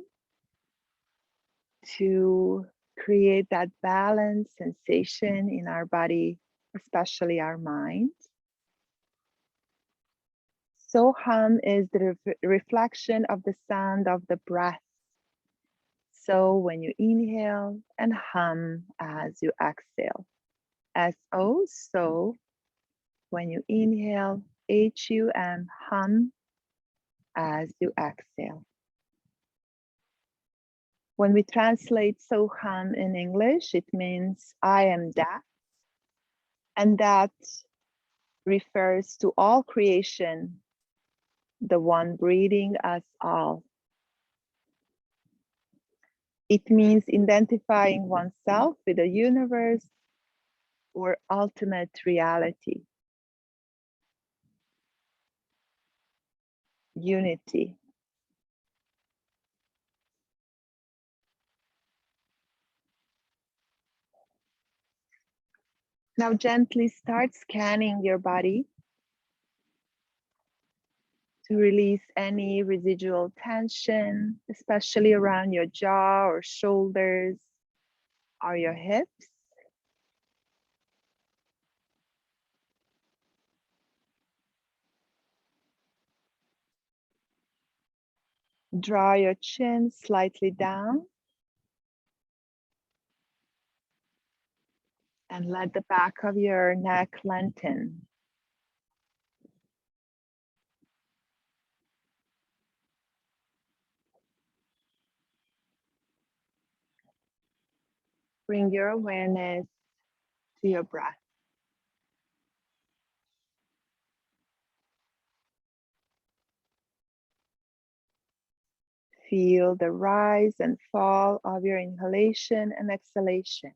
to create that balance sensation in our body, especially our mind. Soham is the reflection of the sound of the breath. So when you inhale and hum as you exhale. S-O, so when you inhale, H-U-M, hum as you exhale. When we translate Soham in English, it means I am that. And that refers to all creation, the one breathing us all. It means identifying oneself with the universe or ultimate reality. Unity. Now gently start scanning your body to release any residual tension, especially around your jaw or shoulders or your hips. Draw your chin slightly down and let the back of your neck lengthen. Bring your awareness to your breath. Feel the rise and fall of your inhalation and exhalation.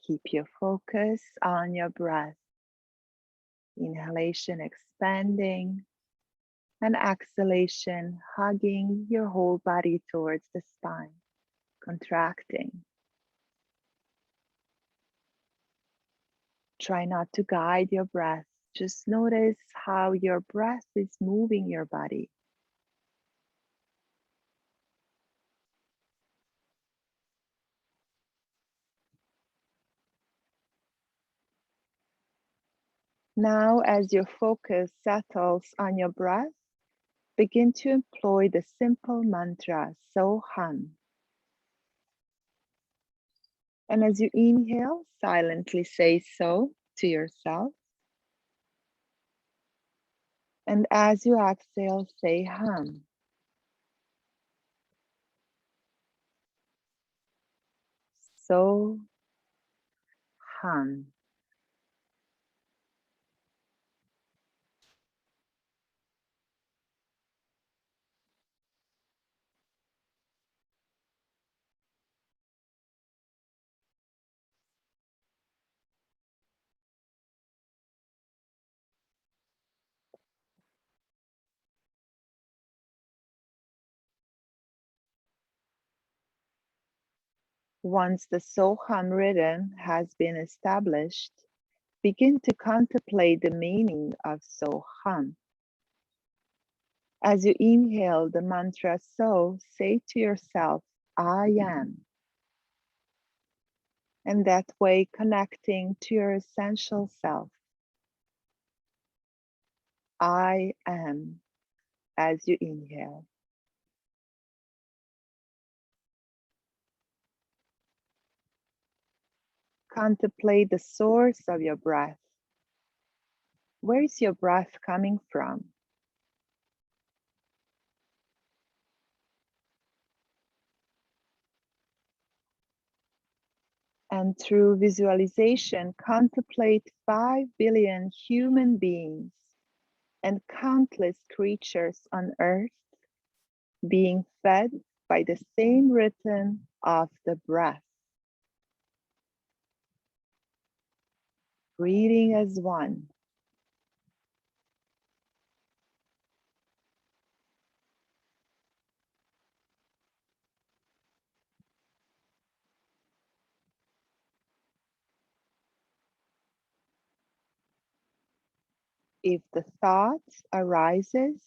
Keep your focus on your breath. Inhalation expanding and exhalation hugging your whole body towards the spine, contracting. Try not to guide your breath. Just notice how your breath is moving your body. Now, as your focus settles on your breath, begin to employ the simple mantra, Soham. And as you inhale, silently say so to yourself. And as you exhale, say hum. So hum. Once the Soham rhythm has been established, begin to contemplate the meaning of Soham. As you inhale the mantra So, say to yourself, I am. And that way connecting to your essential self. I am as you inhale. Contemplate the source of your breath. Where is your breath coming from? And through visualization, contemplate 5 billion human beings and countless creatures on earth being fed by the same rhythm of the breath. Breathing as one. If the thought arises,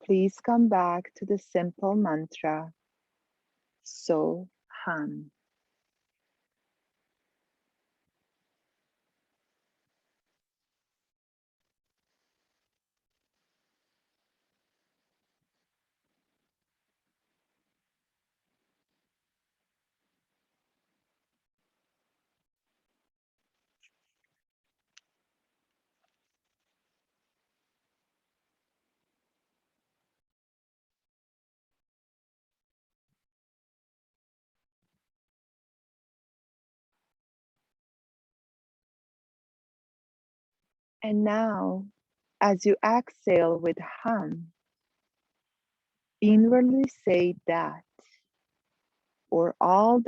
please come back to the simple mantra, So Hum. And now, as you exhale with hum, inwardly say that, or all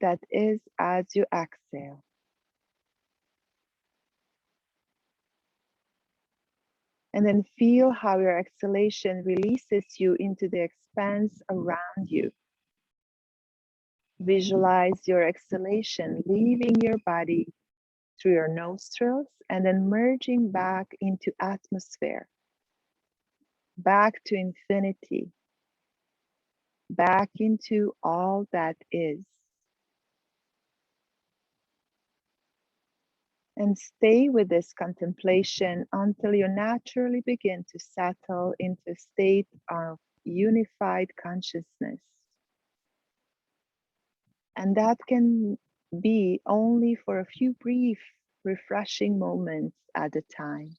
that is as you exhale. And then feel how your exhalation releases you into the expanse around you. Visualize your exhalation leaving your body through your nostrils and then merging back into atmosphere, back to infinity, back into all that is. And stay with this contemplation until you naturally begin to settle into a state of unified consciousness. And that can be only for a few brief, refreshing moments at a time.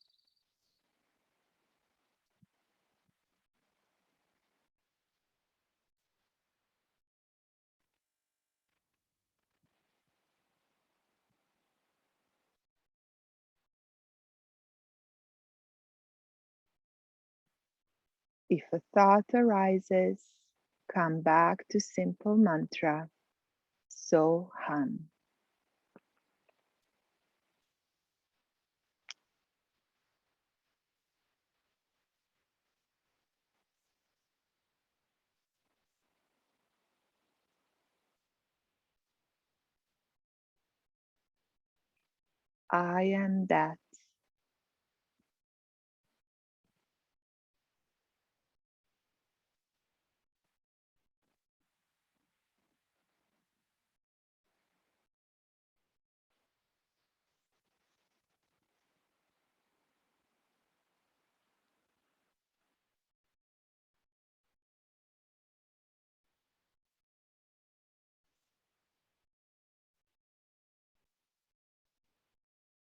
If a thought arises, come back to simple mantra, So Hum. I am that.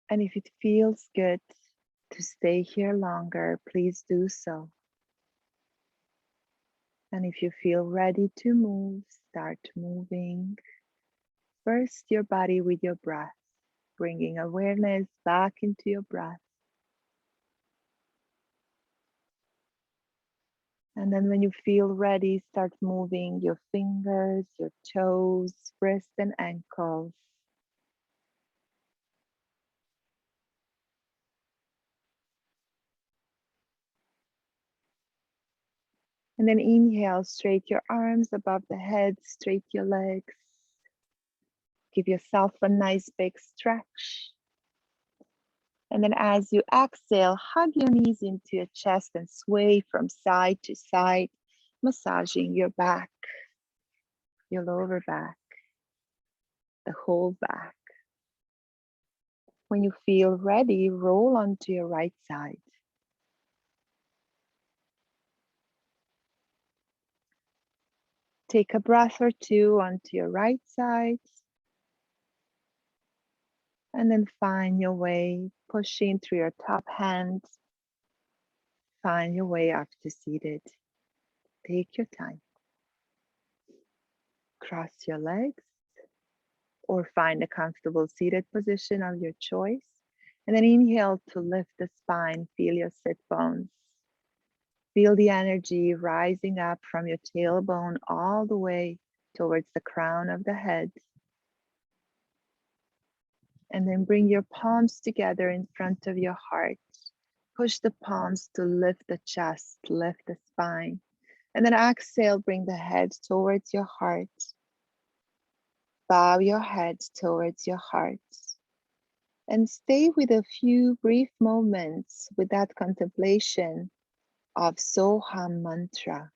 And if it feels good to stay here longer, please do so. And if you feel ready to move, start moving. First, your body with your breath, bringing awareness back into your breath. And then when you feel ready, start moving your fingers, your toes, wrists, and ankles. And then inhale, straight your arms above the head, straight your legs. Give yourself a nice big stretch. And then as you exhale, hug your knees into your chest and sway from side to side, massaging your back, your lower back, the whole back. When you feel ready, roll onto your right side. Take a breath or two onto your right side. And then find your way, pushing through your top hand. Find your way up to seated. Take your time. Cross your legs or find a comfortable seated position of your choice. And then inhale to lift the spine. Feel your sit bones. Feel the energy rising up from your tailbone all the way towards the crown of the head. And then bring your palms together in front of your heart. Push the palms to lift the chest, lift the spine. And then exhale, bring the head towards your heart. Bow your head towards your heart. And stay with a few brief moments with that contemplation of Soham mantra.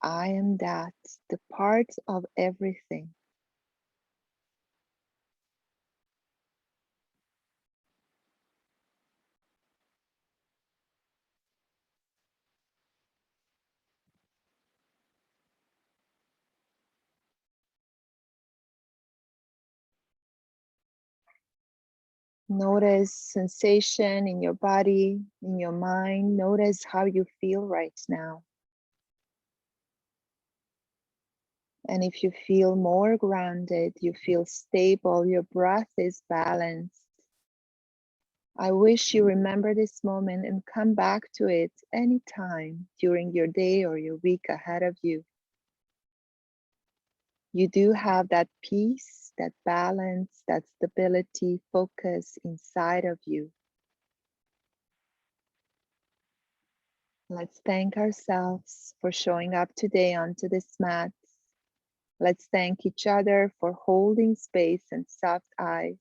I am that, the part of everything. Notice sensation in your body, in your mind. Notice how you feel right now. And if you feel more grounded, you feel stable, your breath is balanced. I wish you remember this moment and come back to it anytime during your day or your week ahead of you. You do have that peace, that balance, that stability, focus inside of you. Let's thank ourselves for showing up today onto this mat. Let's thank each other for holding space and soft eyes.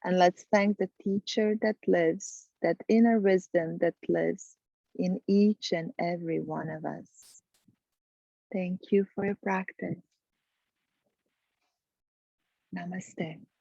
And let's thank the teacher that lives, that inner wisdom that lives in each and every one of us. Thank you for your practice. Namaste.